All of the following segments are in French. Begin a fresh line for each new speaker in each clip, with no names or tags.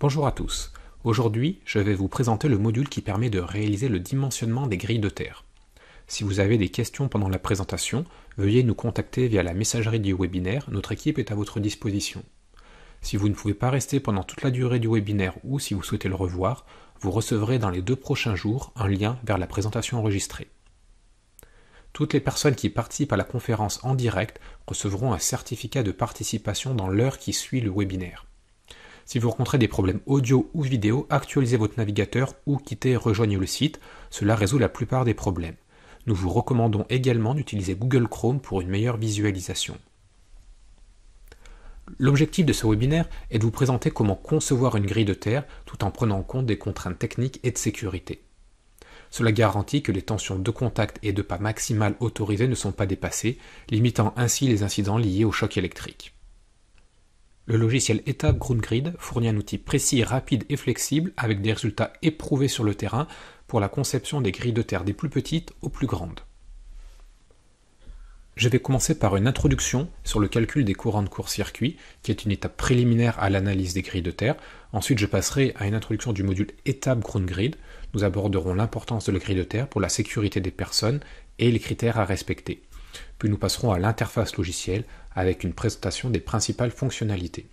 Bonjour à tous. Aujourd'hui, je vais vous présenter le module qui permet de réaliser le dimensionnement des grilles de terre. Si vous avez des questions pendant la présentation, veuillez nous contacter via la messagerie du webinaire, notre équipe est à votre disposition. Si vous ne pouvez pas rester pendant toute la durée du webinaire ou si vous souhaitez le revoir, vous recevrez dans les 2 prochains jours un lien vers la présentation enregistrée. Toutes les personnes qui participent à la conférence en direct recevront un certificat de participation dans l'heure qui suit le webinaire. Si vous rencontrez des problèmes audio ou vidéo, actualisez votre navigateur ou quittez et rejoignez le site, cela résout la plupart des problèmes. Nous vous recommandons également d'utiliser Google Chrome pour une meilleure visualisation. L'objectif de ce webinaire est de vous présenter comment concevoir une grille de terre tout en prenant en compte des contraintes techniques et de sécurité. Cela garantit que les tensions de contact et de pas maximales autorisées ne sont pas dépassées, limitant ainsi les incidents liés au choc électrique. Le logiciel ETAP GroundGrid fournit un outil précis, rapide et flexible avec des résultats éprouvés sur le terrain pour la conception des grilles de terre des plus petites aux plus grandes. Je vais commencer par une introduction sur le calcul des courants de court-circuit, qui est une étape préliminaire à l'analyse des grilles de terre. Ensuite, je passerai à une introduction du module ETAP GroundGrid. Nous aborderons l'importance de la grille de terre pour la sécurité des personnes et les critères à respecter. Puis nous passerons à l'interface logicielle avec une présentation des principales fonctionnalités.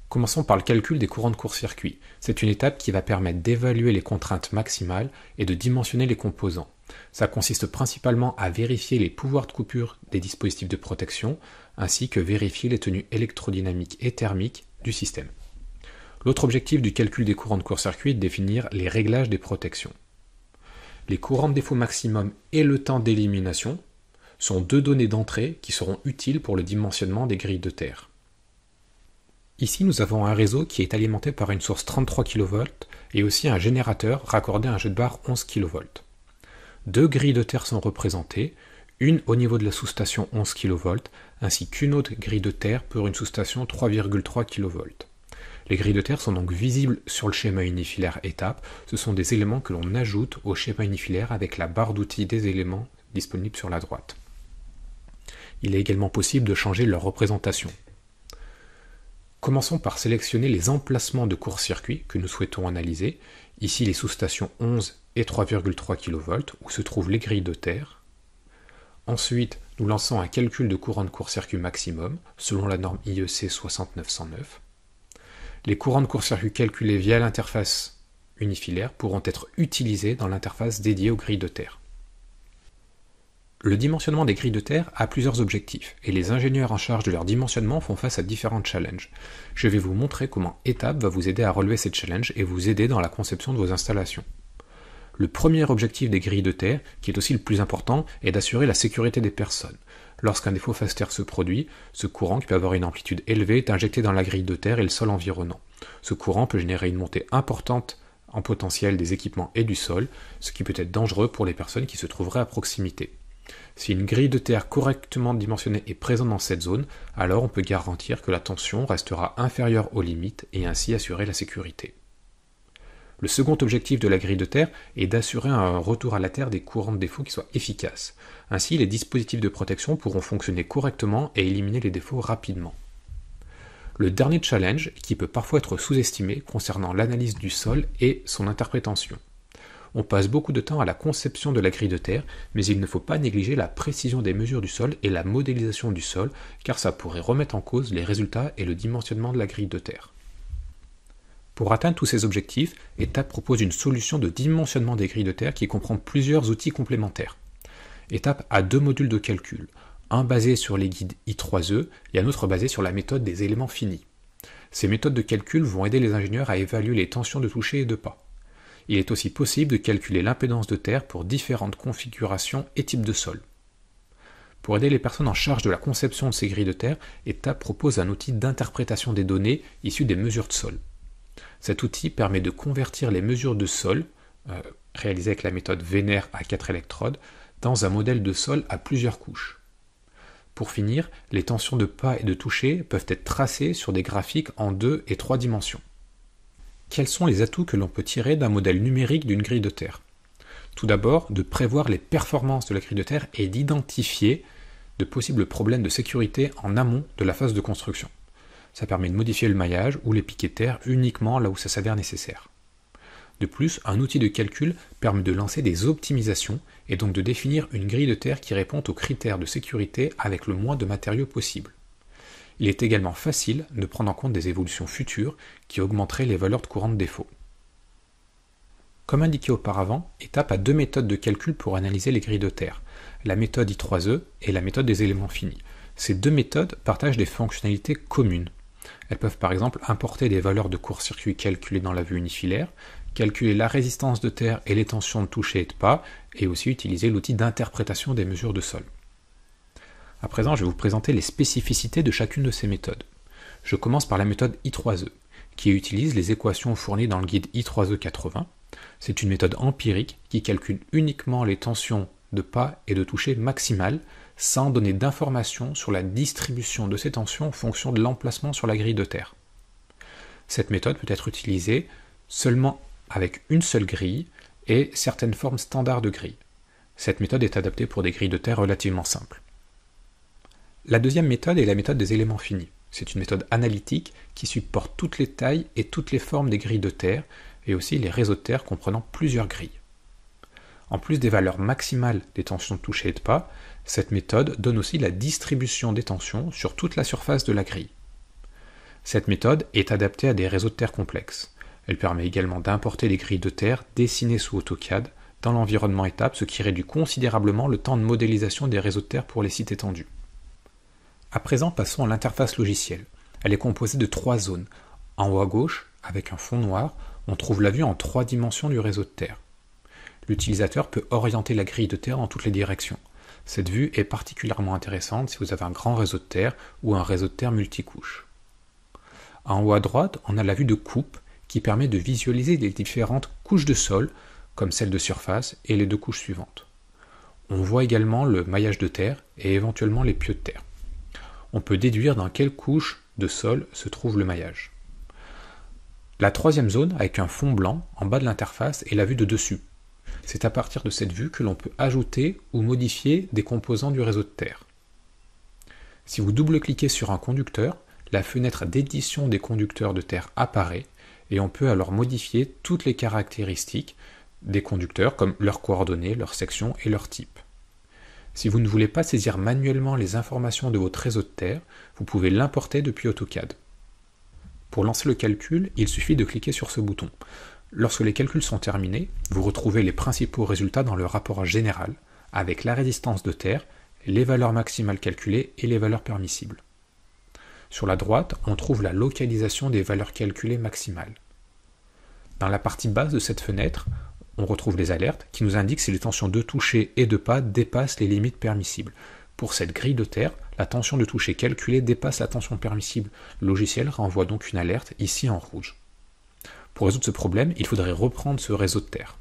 Commençons par le calcul des courants de court-circuit. C'est une étape qui va permettre d'évaluer les contraintes maximales et de dimensionner les composants. Ça consiste principalement à vérifier les pouvoirs de coupure des dispositifs de protection, ainsi que vérifier les tenues électrodynamiques et thermiques du système. L'autre objectif du calcul des courants de court-circuit est de définir les réglages des protections. Les courants de défaut maximum et le temps d'élimination sont 2 données d'entrée qui seront utiles pour le dimensionnement des grilles de terre. Ici, nous avons un réseau qui est alimenté par une source 33 kV et aussi un générateur raccordé à un jet de barre 11 kV. 2 grilles de terre sont représentées, une au niveau de la sous-station 11 kV ainsi qu'une autre grille de terre pour une sous-station 3,3 kV. Les grilles de terre sont donc visibles sur le schéma unifilaire étape. Ce sont des éléments que l'on ajoute au schéma unifilaire avec la barre d'outils des éléments disponible sur la droite. Il est également possible de changer leur représentation. Commençons par sélectionner les emplacements de court-circuit que nous souhaitons analyser. Ici les sous-stations 11 et 3,3 kV où se trouvent les grilles de terre. Ensuite, nous lançons un calcul de courant de court-circuit maximum selon la norme IEC 60909. Les courants de court-circuit calculés via l'interface unifilaire pourront être utilisés dans l'interface dédiée aux grilles de terre. Le dimensionnement des grilles de terre a plusieurs objectifs, et les ingénieurs en charge de leur dimensionnement font face à différents challenges. Je vais vous montrer comment ETAP va vous aider à relever ces challenges et vous aider dans la conception de vos installations. Le premier objectif des grilles de terre, qui est aussi le plus important, est d'assurer la sécurité des personnes. Lorsqu'un défaut phase terre se produit, ce courant, qui peut avoir une amplitude élevée, est injecté dans la grille de terre et le sol environnant. Ce courant peut générer une montée importante en potentiel des équipements et du sol, ce qui peut être dangereux pour les personnes qui se trouveraient à proximité. Si une grille de terre correctement dimensionnée est présente dans cette zone, alors on peut garantir que la tension restera inférieure aux limites et ainsi assurer la sécurité. Le second objectif de la grille de terre est d'assurer un retour à la terre des courants de défaut qui soient efficaces. Ainsi, les dispositifs de protection pourront fonctionner correctement et éliminer les défauts rapidement. Le dernier challenge, qui peut parfois être sous-estimé concernant l'analyse du sol, est son interprétation. On passe beaucoup de temps à la conception de la grille de terre, mais il ne faut pas négliger la précision des mesures du sol et la modélisation du sol, car ça pourrait remettre en cause les résultats et le dimensionnement de la grille de terre. Pour atteindre tous ces objectifs, ETAP propose une solution de dimensionnement des grilles de terre qui comprend plusieurs outils complémentaires. ETAP a 2 modules de calcul, un basé sur les guides I3E et un autre basé sur la méthode des éléments finis. Ces méthodes de calcul vont aider les ingénieurs à évaluer les tensions de toucher et de pas. Il est aussi possible de calculer l'impédance de terre pour différentes configurations et types de sol. Pour aider les personnes en charge de la conception de ces grilles de terre, ETAP propose un outil d'interprétation des données issues des mesures de sol. Cet outil permet de convertir les mesures de sol, réalisées avec la méthode Vénère à 4 électrodes, dans un modèle de sol à plusieurs couches. Pour finir, les tensions de pas et de toucher peuvent être tracées sur des graphiques en 2 et 3 dimensions. Quels sont les atouts que l'on peut tirer d'un modèle numérique d'une grille de terre? Tout d'abord, de prévoir les performances de la grille de terre et d'identifier de possibles problèmes de sécurité en amont de la phase de construction. Ça permet de modifier le maillage ou les piquets de terre uniquement là où ça s'avère nécessaire. De plus, un outil de calcul permet de lancer des optimisations et donc de définir une grille de terre qui répond aux critères de sécurité avec le moins de matériaux possible. Il est également facile de prendre en compte des évolutions futures qui augmenteraient les valeurs de courant de défaut. Comme indiqué auparavant, ETAP a deux méthodes de calcul pour analyser les grilles de terre, la méthode I3E et la méthode des éléments finis. Ces deux méthodes partagent des fonctionnalités communes. Elles peuvent par exemple importer des valeurs de court-circuit calculées dans la vue unifilaire, calculer la résistance de terre et les tensions de toucher et de pas, et aussi utiliser l'outil d'interprétation des mesures de sol. À présent, je vais vous présenter les spécificités de chacune de ces méthodes. Je commence par la méthode I3E, qui utilise les équations fournies dans le guide I3E 80. C'est une méthode empirique qui calcule uniquement les tensions de pas et de toucher maximales, sans donner d'informations sur la distribution de ces tensions en fonction de l'emplacement sur la grille de terre. Cette méthode peut être utilisée seulement avec une seule grille et certaines formes standards de grilles. Cette méthode est adaptée pour des grilles de terre relativement simples. La deuxième méthode est la méthode des éléments finis. C'est une méthode analytique qui supporte toutes les tailles et toutes les formes des grilles de terre et aussi les réseaux de terre comprenant plusieurs grilles. En plus des valeurs maximales des tensions de toucher et de pas, cette méthode donne aussi la distribution des tensions sur toute la surface de la grille. Cette méthode est adaptée à des réseaux de terre complexes. Elle permet également d'importer les grilles de terre dessinées sous AutoCAD dans l'environnement ETAP, ce qui réduit considérablement le temps de modélisation des réseaux de terre pour les sites étendus. À présent, passons à l'interface logicielle. Elle est composée de trois zones. En haut à gauche, avec un fond noir, on trouve la vue en 3 dimensions du réseau de terre. L'utilisateur peut orienter la grille de terre dans toutes les directions. Cette vue est particulièrement intéressante si vous avez un grand réseau de terre ou un réseau de terre multicouche. En haut à droite, on a la vue de coupe qui permet de visualiser les différentes couches de sol, comme celle de surface et les deux couches suivantes. On voit également le maillage de terre et éventuellement les pieux de terre. On peut déduire dans quelle couche de sol se trouve le maillage. La troisième zone, avec un fond blanc en bas de l'interface, est la vue de dessus. C'est à partir de cette vue que l'on peut ajouter ou modifier des composants du réseau de terre. Si vous double-cliquez sur un conducteur, la fenêtre d'édition des conducteurs de terre apparaît et on peut alors modifier toutes les caractéristiques des conducteurs comme leurs coordonnées, leur section et leur type. Si vous ne voulez pas saisir manuellement les informations de votre réseau de terre, vous pouvez l'importer depuis AutoCAD. Pour lancer le calcul, il suffit de cliquer sur ce bouton. Lorsque les calculs sont terminés, vous retrouvez les principaux résultats dans le rapport général, avec la résistance de terre, les valeurs maximales calculées et les valeurs permissibles. Sur la droite, on trouve la localisation des valeurs calculées maximales. Dans la partie basse de cette fenêtre, on retrouve les alertes qui nous indiquent si les tensions de toucher et de pas dépassent les limites permissibles. Pour cette grille de terre, la tension de toucher calculée dépasse la tension permissible. Le logiciel renvoie donc une alerte ici en rouge. Pour résoudre ce problème, il faudrait reprendre ce réseau de terre.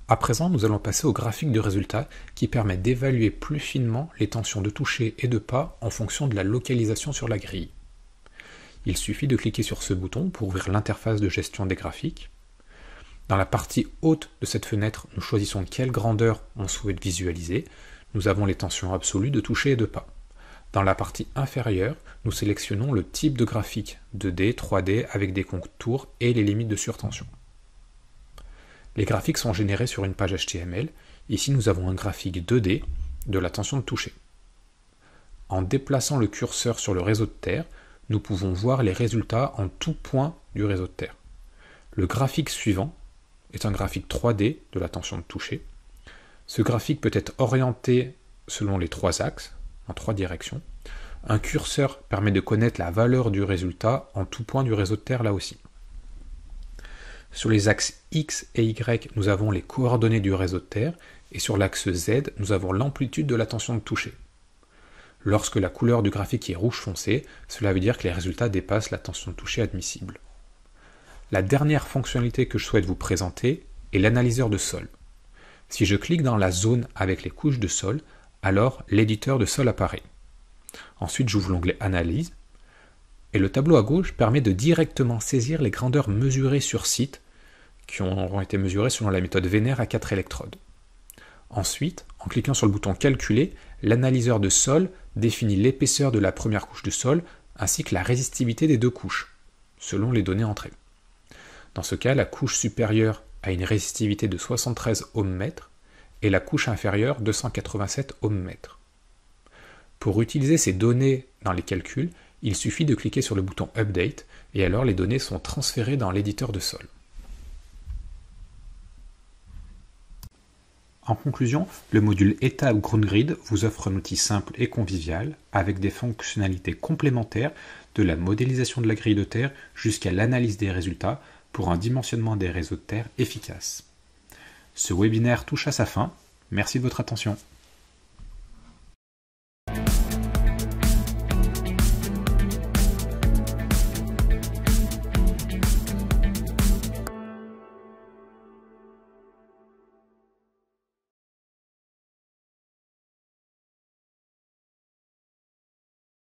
À présent, nous allons passer au graphique de résultat qui permet d'évaluer plus finement les tensions de toucher et de pas en fonction de la localisation sur la grille. Il suffit de cliquer sur ce bouton pour ouvrir l'interface de gestion des graphiques. Dans la partie haute de cette fenêtre, nous choisissons quelle grandeur on souhaite visualiser. Nous avons les tensions absolues de toucher et de pas. Dans la partie inférieure, nous sélectionnons le type de graphique 2D, 3D avec des contours et les limites de surtension. Les graphiques sont générés sur une page HTML. Ici, nous avons un graphique 2D de la tension de toucher. En déplaçant le curseur sur le réseau de terre, nous pouvons voir les résultats en tout point du réseau de terre. Le graphique suivant est un graphique 3D de la tension de toucher. Ce graphique peut être orienté selon les 3 axes, en 3 directions. Un curseur permet de connaître la valeur du résultat en tout point du réseau de terre là aussi. Sur les axes X et Y, nous avons les coordonnées du réseau de terre, et sur l'axe Z, nous avons l'amplitude de la tension de toucher. Lorsque la couleur du graphique est rouge foncé, cela veut dire que les résultats dépassent la tension de toucher admissible. La dernière fonctionnalité que je souhaite vous présenter est l'analyseur de sol. Si je clique dans la zone avec les couches de sol, alors l'éditeur de sol apparaît. Ensuite, j'ouvre l'onglet Analyse, et le tableau à gauche permet de directement saisir les grandeurs mesurées sur site, qui auront été mesurées selon la méthode Vénère à 4 électrodes. Ensuite, en cliquant sur le bouton Calculer, l'analyseur de sol définit l'épaisseur de la première couche de sol ainsi que la résistivité des deux couches, selon les données entrées. Dans ce cas, la couche supérieure a une résistivité de 73 ohms-mètres et la couche inférieure 287 ohms-mètres. Pour utiliser ces données dans les calculs, il suffit de cliquer sur le bouton Update et alors les données sont transférées dans l'éditeur de sol. En conclusion, le module ETAP GroundGrid vous offre un outil simple et convivial avec des fonctionnalités complémentaires de la modélisation de la grille de terre jusqu'à l'analyse des résultats pour un dimensionnement des réseaux de terre efficace. Ce webinaire touche à sa fin. Merci de votre attention.